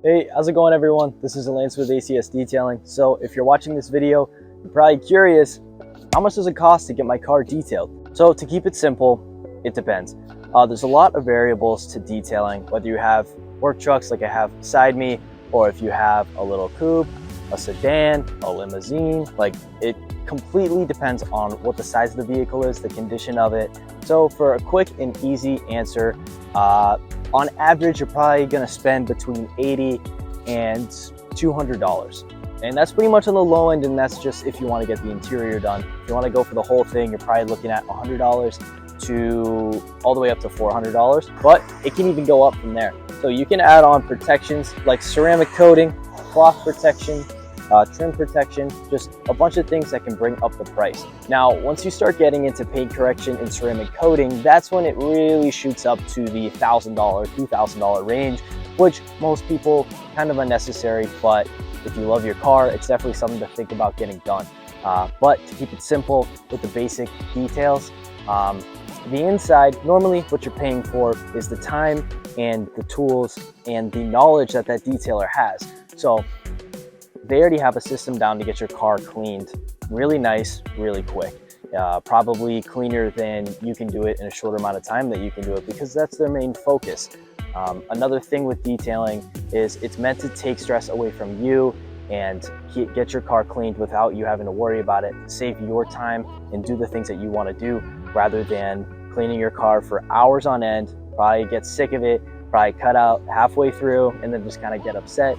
Hey, how's it going everyone? This is Lance with ACSDetailing. So if you're watching this video, you're probably curious, how much does it cost to get my car detailed? So to keep it simple, it depends. There's a lot of variables to detailing, whether you have work trucks like I have beside me, or if you have a little coupe, a sedan, a limousine. Like, it completely depends on what the size of the vehicle is, the condition of it. So for a quick and easy answer, on average, you're probably gonna spend between $80 and $200. And that's pretty much on the low end, and that's just if you wanna get the interior done. If you wanna go for the whole thing, you're probably looking at $100 to all the way up to $400, but it can even go up from there. So you can add on protections like ceramic coating, cloth protection, trim protection, just a bunch of things that can bring up the price. Now, once you start getting into paint correction and ceramic coating, that's when it really shoots up to the $1,000, $2,000 range, which most people kind of unnecessary, but if you love your car, it's definitely something to think about getting done. But to keep it simple with the basic details, the inside, normally what you're paying for is the time and the tools and the knowledge that that detailer has. So they already have a system down to get your car cleaned really nice, really quick. Probably cleaner than you can do it in a shorter amount of time that you can do it, because that's their main focus. Another thing with detailing is it's meant to take stress away from you and get your car cleaned without you having to worry about it, save your time and do the things that you want to do, rather than cleaning your car for hours on end, probably get sick of it, probably cut out halfway through and then just kind of get upset.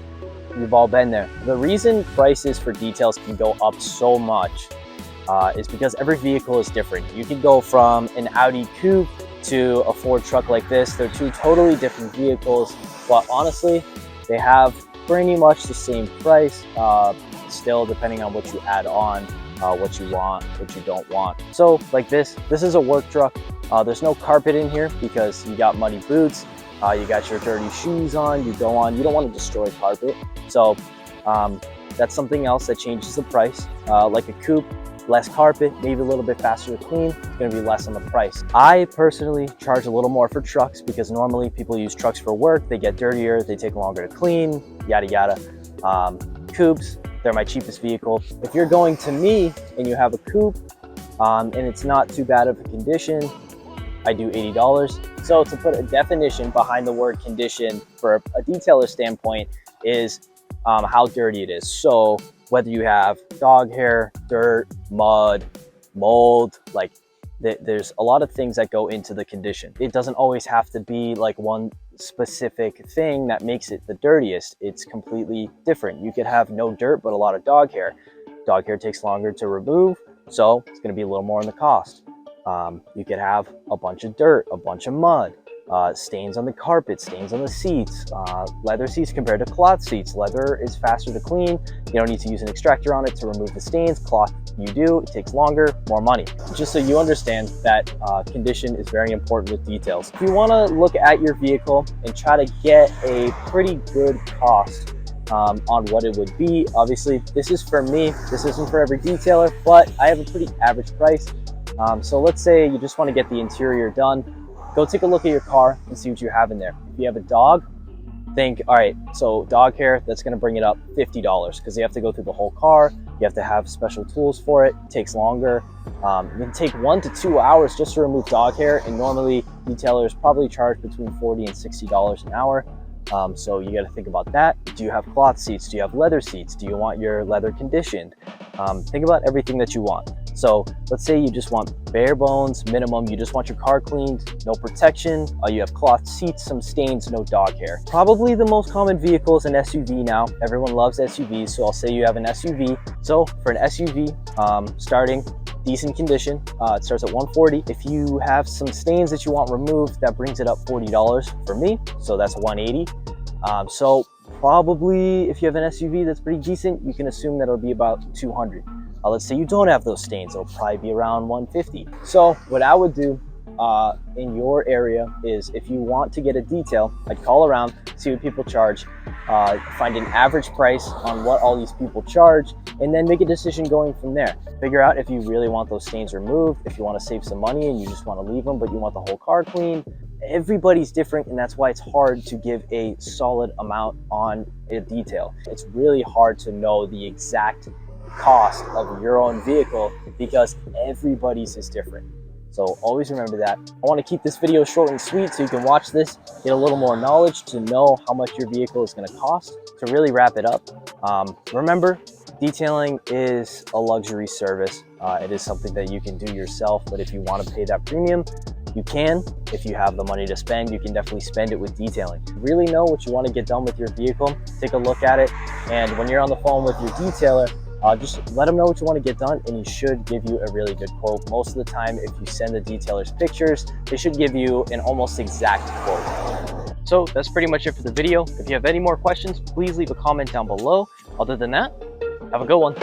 We've all been there. The reason prices for details can go up so much is because every vehicle is different. You can go from an Audi coupe to a Ford truck like this. They're two totally different vehicles, but honestly, they have pretty much the same price, still depending on what you add on, what you want, what you don't want. So like this is a work truck. There's no carpet in here because you got muddy boots. You got your dirty shoes on, you don't want to destroy carpet. So that's something else that changes the price. Like a coupe, less carpet, maybe a little bit faster to clean, it's gonna be less on the price. I personally charge a little more for trucks because normally people use trucks for work, they get dirtier, they take longer to clean, yada yada. Coupes, they're my cheapest vehicle. If you're going to me and you have a coupe and it's not too bad of a condition, I do $80. So to put a definition behind the word condition for a detailer standpoint is how dirty it is. So whether you have dog hair, dirt, mud, mold, like there's a lot of things that go into the condition. It doesn't always have to be like one specific thing that makes it the dirtiest. It's completely different. You could have no dirt, but a lot of dog hair. Dog hair takes longer to remove, so it's gonna be a little more in the cost. You could have a bunch of dirt, a bunch of mud, stains on the carpet, stains on the seats, leather seats compared to cloth seats. Leather is faster to clean. You don't need to use an extractor on it to remove the stains. Cloth, you do, it takes longer, more money. Just so you understand that condition is very important with details. If you want to look at your vehicle and try to get a pretty good cost on what it would be, obviously this is for me, this isn't for every detailer, but I have a pretty average price. So let's say you just want to get the interior done. Go take a look at your car and see what you have in there. If you have a dog, think, all right, so dog hair, that's going to bring it up $50 because you have to go through the whole car. You have to have special tools for it. It takes longer. It can take 1 to 2 hours just to remove dog hair, and normally detailers probably charge between $40 and $60 an hour. So you got to think about that. Do you have cloth seats? Do you have leather seats? Do you want your leather conditioned? Think about everything that you want. So let's say you just want bare bones minimum, you just want your car cleaned, no protection, you have cloth seats, some stains, no dog hair. Probably the most common vehicle is an SUV now. Everyone loves SUVs, so I'll say you have an SUV. So for an SUV, starting decent condition, it starts at $140. If you have some stains that you want removed, that brings it up $40 for me, so that's $180. So probably if you have an SUV that's pretty decent, you can assume that it'll be about $200. Let's say you don't have those stains, it'll probably be around $150. So what I would do in your area is, if you want to get a detail, I'd call around, see what people charge, find an average price on what all these people charge, and then make a decision going from there. Figure out if you really want those stains removed, if you want to save some money and you just want to leave them but you want the whole car clean. everybody's different, and that's why it's hard to give a solid amount on a detail. It's really hard to know the exact cost of your own vehicle because everybody's is different. So always remember that. I want to keep this video short and sweet so you can watch this, get a little more knowledge to know how much your vehicle is going to cost. To really wrap it up, remember, detailing is a luxury service. It is something that you can do yourself, but if you want to pay that premium, you can. If you have the money to spend, you can definitely spend it with detailing. Really know what you want to get done with your vehicle, take a look at it, and when you're on the phone with your detailer, just let them know what you want to get done, and he should give you a really good quote. Most of the time, if you send the detailers pictures, they should give you an almost exact quote. So that's pretty much it for the video. If you have any more questions, please leave a comment down below. Other than that, have a good one.